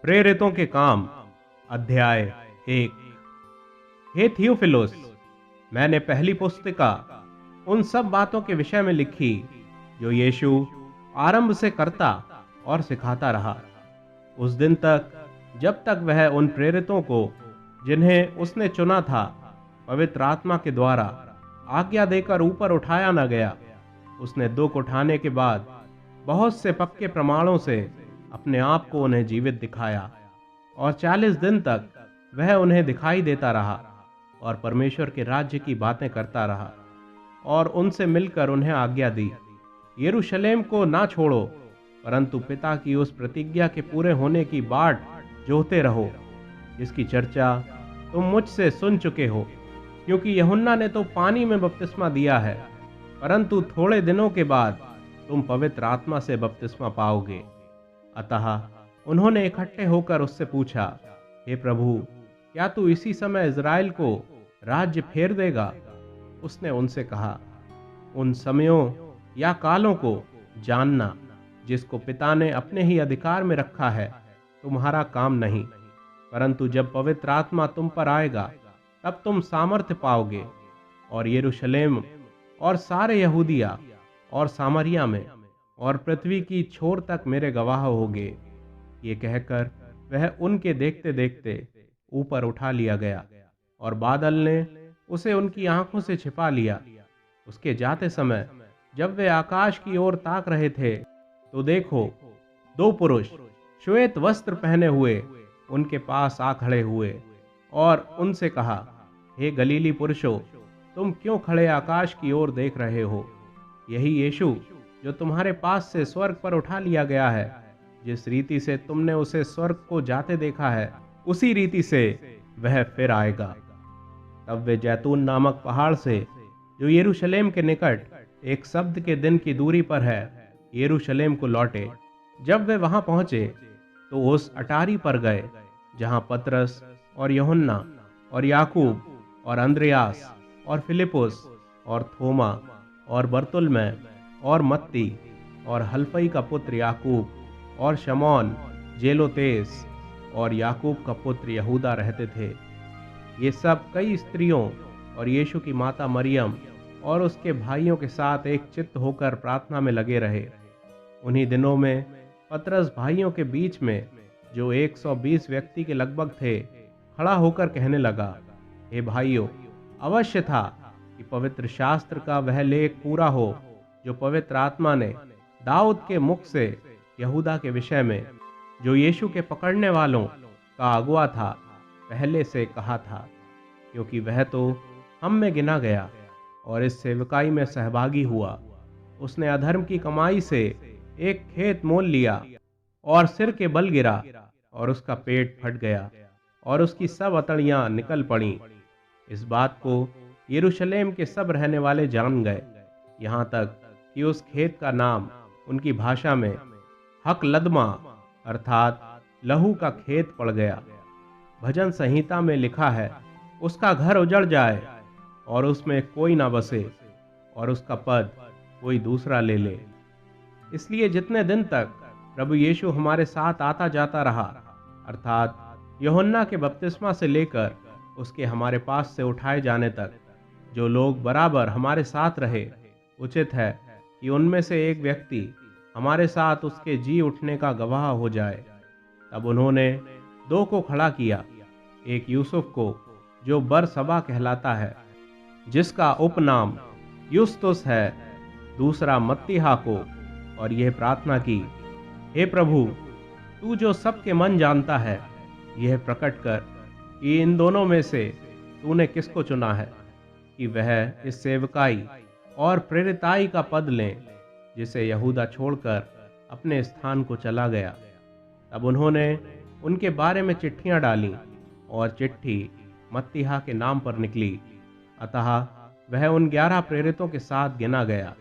प्रेरितों के काम अध्याय 1। हे थियोफिलुस, मैंने पहली पुस्तिका उन सब बातों के विषय में लिखी जो यीशु आरंभ से करता और सिखाता रहा, उस दिन तक जब तक वह उन प्रेरितों को जिन्हें उसने चुना था पवित्र आत्मा के द्वारा आज्ञा देकर ऊपर उठाया न गया। उसने दुख उठाने के बाद बहुत से पक्के प्रमाणों से अपने आप को उन्हें जीवित दिखाया और 40 दिन तक वह उन्हें दिखाई देता रहा और परमेश्वर के राज्य की बातें करता रहा और उनसे मिलकर उन्हें आज्ञा दी, यरूशलेम को ना छोड़ो, परंतु पिता की उस प्रतिज्ञा के पूरे होने की बाट जोहते रहो, जिसकी चर्चा तुम मुझसे सुन चुके हो। क्योंकि यूहन्ना ने तो पानी में बपतिस्मा दिया है, परंतु थोड़े दिनों के बाद तुम पवित्र आत्मा से बपतिस्मा पाओगे। अतः उन्होंने इकट्ठे होकर उससे पूछा, हे प्रभु, क्या तू इसी समय इज़राइल को राज्य फेर देगा? उसने उनसे कहा, उन समयों या कालों को जानना जिसको पिता ने अपने ही अधिकार में रखा है तुम्हारा काम नहीं, परंतु जब पवित्र आत्मा तुम पर आएगा तब तुम सामर्थ्य पाओगे और यरूशलेम और सारे यहूदिया और सामरिया में और पृथ्वी की छोर तक मेरे गवाह होगे। ये कहकर वह उनके देखते देखते ऊपर उठा लिया गया और बादल ने उसे उनकी आंखों से छिपा लिया। उसके जाते समय जब वे आकाश की ओर ताक रहे थे तो देखो, 2 पुरुष श्वेत वस्त्र पहने हुए उनके पास आ खड़े हुए और उनसे कहा, हे गलीली पुरुषों, तुम क्यों खड़े आकाश की ओर देख रहे हो? यही यीशु जो तुम्हारे पास से स्वर्ग पर उठा लिया गया है, जिस रीति से तुमने उसे स्वर्ग को जाते देखा है, उसी रीति से वह फिर आएगा। तब वे जैतून नामक पहाड़ से, जो यरूशलेम के निकट एक शब्द के दिन की दूरी पर है, यरूशलेम को लौटे। जब वे वहां पहुंचे तो उस अटारी पर गए जहां पतरस और यूहन्ना और याकूब और अंद्रयास और फिलिपुस और थोमा और बरतुल्मै और मत्ती और हल्फई का पुत्र याकूब और शमौन जेलोतेस और याकूब का पुत्र यहूदा रहते थे। ये सब कई स्त्रियों और यीशु की माता मरियम और उसके भाइयों के साथ एक चित्त होकर प्रार्थना में लगे रहे। उन्हीं दिनों में पतरस भाइयों के बीच में, जो 120 व्यक्ति के लगभग थे, खड़ा होकर कहने लगा, हे भाइयों, अवश्य था कि पवित्र शास्त्र का वह लेख पूरा हो जो पवित्र आत्मा ने दाऊद के मुख से यहूदा के विषय में, जो यीशु के पकड़ने वालों का अगुआ था, पहले से कहा था। क्योंकि वह तो हम में गिना गया और इस सेवकाई में सहभागी हुआ। उसने अधर्म की कमाई से एक खेत मोल लिया और सिर के बल गिरा और उसका पेट फट गया और उसकी सब अतड़ियां निकल पड़ीं। इस बात को यरूशलेम के सब रहने वाले जान गए, यहाँ तक कि उस खेत का नाम उनकी भाषा में हकलदमा अर्थात लहू का खेत पड़ गया। भजन संहिता में लिखा है, उसका घर उजड़ जाए और उसमें कोई ना बसे और उसका पद कोई दूसरा ले ले। इसलिए जितने दिन तक प्रभु यीशु हमारे साथ आता जाता रहा, अर्थात यूहन्ना के बपतिस्मा से लेकर उसके हमारे पास से उठाए जाने तक, जो लोग बराबर हमारे साथ रहे, उचित है कि उनमें से एक व्यक्ति हमारे साथ उसके जी उठने का गवाह हो जाए। तब उन्होंने 2 को खड़ा किया, एक यूसुफ को जो बरसबा कहलाता है, जिसका उपनाम युस्तुस है, दूसरा मत्तिहा को, और यह प्रार्थना की, हे प्रभु, तू जो सबके मन जानता है, यह प्रकट कर कि इन दोनों में से तूने किसको चुना है कि वह इस सेवकाई और प्रेरिताई का पद लें, जिसे यहूदा छोड़कर अपने स्थान को चला गया। तब उन्होंने उनके बारे में चिट्ठियां डालीं और चिट्ठी मत्तिहा के नाम पर निकली। अतः वह उन 11 प्रेरितों के साथ गिना गया।